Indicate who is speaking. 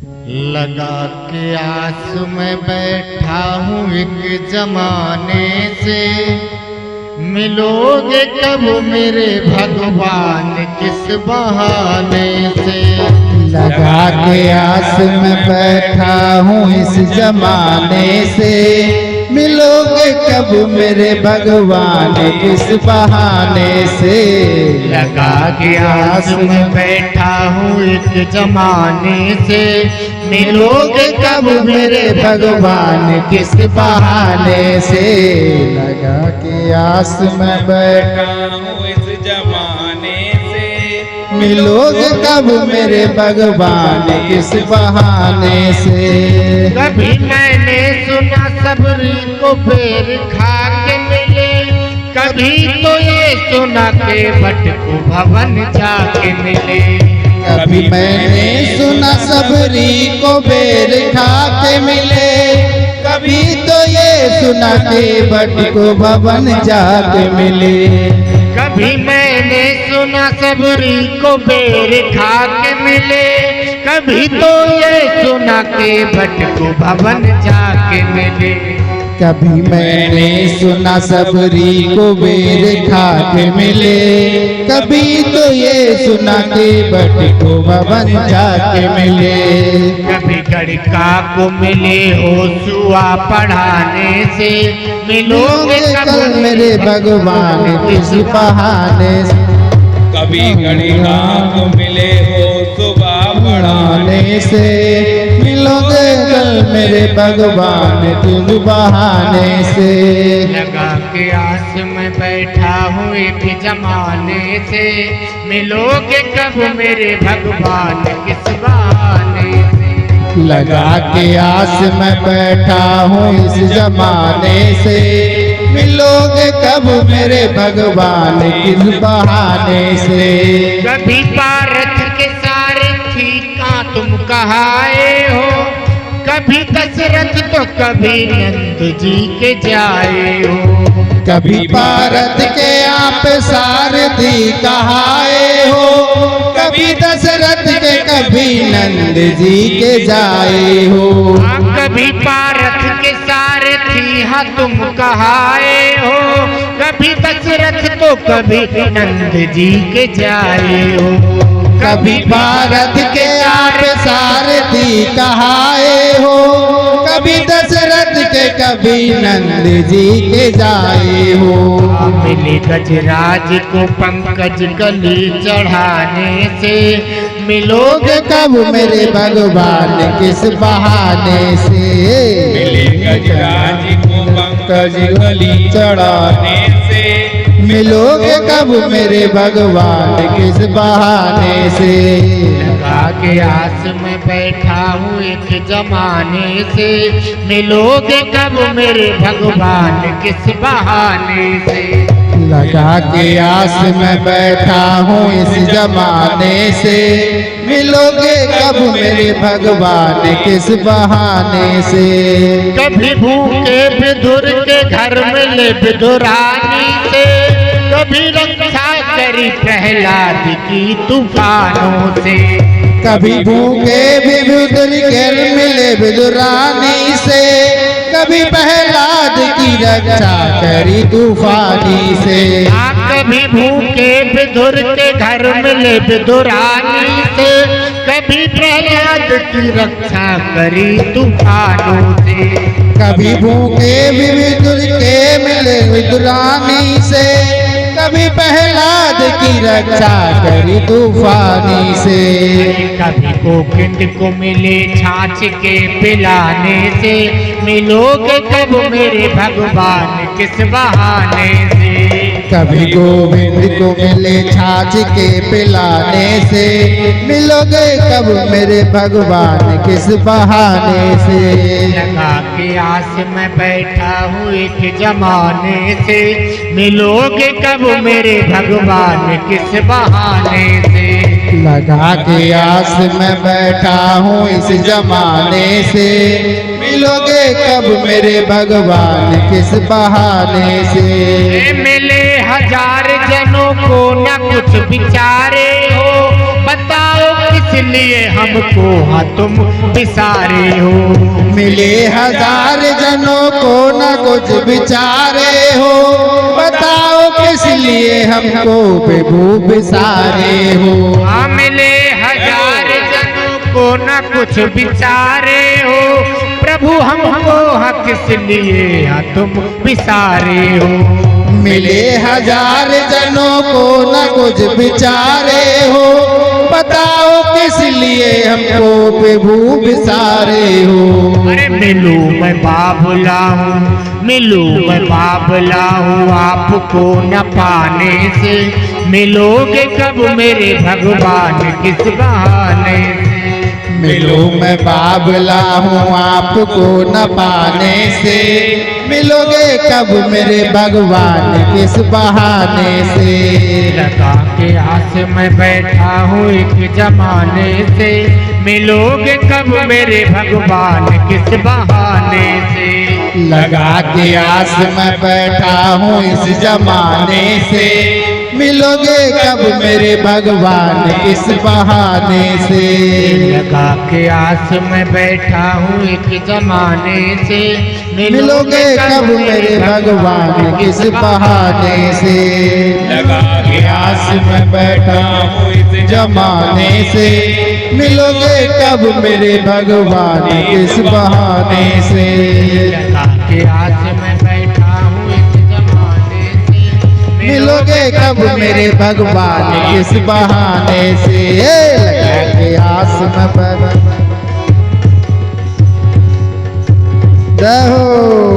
Speaker 1: लगा के आस में बैठा हूँ एक जमाने से, मिलोगे कब मेरे भगवान किस बहाने से।
Speaker 2: लगा के आस में बैठा हूँ इस जमाने से, मिलोगे कब मेरे भगवान किस बहाने से।
Speaker 1: लगा के आस में बैठा हूँ एक जमाने से, मिलोगे कब मेरे भगवान किस बहाने से।
Speaker 2: लगा के आस में बैठा
Speaker 3: हूँ इस जमाने से,
Speaker 2: मिलोगे कब मेरे भगवान किस बहाने से।
Speaker 1: कभी मैंने सुना सबरी को बेर खा के मिले, कभी तो ये सुना के बट को भवन जाके मिले।
Speaker 2: कभी मैंने सुना सबरी को बेर खा के मिले, कभी तो ये सुना के बट को भवन जाके मिले।
Speaker 1: कभी मैंने सुना सबरी को बेर खा के मिले, कभी तो ये सुना के बट को भवन जाके मिले।
Speaker 2: कभी मैंने सुना सबरी को बेर खा के मिले, कभी तो ये सुना के बट को भवन जाके मिले।
Speaker 1: कभी गड़का को मिले हो सुआ पढ़ाने से, मिलोगे
Speaker 2: कल मेरे भगवान किस बहाने से।
Speaker 3: कभी गणिका को मिले हो सुबह
Speaker 2: बढ़ाने से, मिलोगे कल मेरे भगवान किस बहाने से।
Speaker 1: लगा के आस में बैठा हूँ एक जमाने से, मिलोगे कब मेरे भगवान किस बहाने से।
Speaker 2: लगा के आस में बैठा हूँ इस जमाने से, मिलोगे कब मेरे भगवान किस बहाने से।
Speaker 1: कभी पारथ के सारथी का तुम कहाए हो, कभी दशरथ तो कभी नंद जी के जाए हो।
Speaker 2: कभी भारत के आप सारथी कहाए हो, कभी दशरथ के कभी नंद जी के जाए हो।
Speaker 1: कभी पारथ के सारथी हाँ तुम कहाए हो, कभी दशरथ तो कभी नंद जी के जाए हो।
Speaker 2: कभी भारत के आप सारथी कहाए हो, कभी दशरथ के कभी नंद जी के जाए हो।
Speaker 1: मिले गजराज को पंकज कली चढ़ाने से, मिलोगे
Speaker 2: कब मेरे भगवान किस बहाने से।
Speaker 3: मिले गजराज को पंकज
Speaker 2: गली
Speaker 3: चढ़ाने से,
Speaker 2: मिलोगे कब मेरे भगवान किस बहाने से।
Speaker 1: लगा के आस में बैठा हूँ एक जमाने से, मिलोगे कब मेरे भगवान किस बहाने से।
Speaker 2: लगा के आस में बैठा हूँ इस जमाने से, मिलोगे कब मेरे भगवान किस बहाने से।
Speaker 1: कभी भूखे विदुर के घर में ले विदुरानी से, कभी रक्षा करी प्रहलाद की तूफानों से।
Speaker 2: कभी भूखे विदुर घर मिले विदुरानी से, कभी प्रहलाद की रक्षा करी तूफानी से।
Speaker 1: कभी भूखे विदुर के घर मिले विदुरानी से, कभी प्रहलाद की रक्षा करी तूफानों से।
Speaker 2: कभी भूखे विदुर के मिले विदुरानी से, कभी प्रहलाद की रक्षा करी तूफानी से।
Speaker 1: कभी गोविंद को मिले छाछ के पिलाने से, मिलोगे कब मेरे भगवान किस बहाने से।
Speaker 2: कभी गोविंद को मिले छाछ के पिलाने से, मिलोगे कब मेरे भगवान किस बहाने से।
Speaker 1: लगा के आस में बैठा हूँ एक जमाने से, मिलोगे कब मेरे भगवान किस बहाने से।
Speaker 2: लगा के आस में बैठा हूँ इस जमाने से, मिलोगे कब मेरे भगवान किस बहाने से।
Speaker 1: मिले हजार जनों को न कुछ बिचारे हो, बताओ किस लिए हमको हाँ तुम बिसारे हो।
Speaker 2: मिले हजार जनों को न कुछ बिचारे हो, बताओ किस लिए हमको प्रभु बिसारे हो।
Speaker 1: हाँ मिले हजार जनों को न कुछ बिचारे हो, प्रभु हमको हाँ किस लिए हाँ तुम बिसारे हो।
Speaker 2: मिले हजार जनों को न कुछ बिचारे हो, बताओ किस लिए हमको प्रभु बिसारे हो।
Speaker 1: अरे मिलूं मैं बाबला हूँ, मिलूं मैं बाबला हूँ, आपको न पाने से मिलोगे कब मेरे भगवान किस बहाने से।
Speaker 2: मिलो मैं बाबला हूँ, आपको न पाने से मिलोगे कब मेरे भगवान किस बहाने से।
Speaker 1: लगा के आस में बैठा हूँ एक जमाने से, मिलोगे कब मेरे भगवान किस बहाने से।
Speaker 2: लगा के आस में बैठा हूँ इस जमाने से, मिलोगे कब मेरे भगवान किस बहाने से।
Speaker 1: लगा के आस में बैठा हूँ एक जमाने से,
Speaker 2: मिलोगे कब मेरे भगवान किस बहाने से।
Speaker 3: लगा के
Speaker 2: आस में बैठा हूँ इस जमाने से, मिलोगे कब मेरे भगवान किस बहाने से।
Speaker 1: लगा के आस में बैठा हूँ एक जमाने से,
Speaker 2: मिलोगे कब मेरे भगवान किस बहाने से। लगा के आस में बैठा जय हो।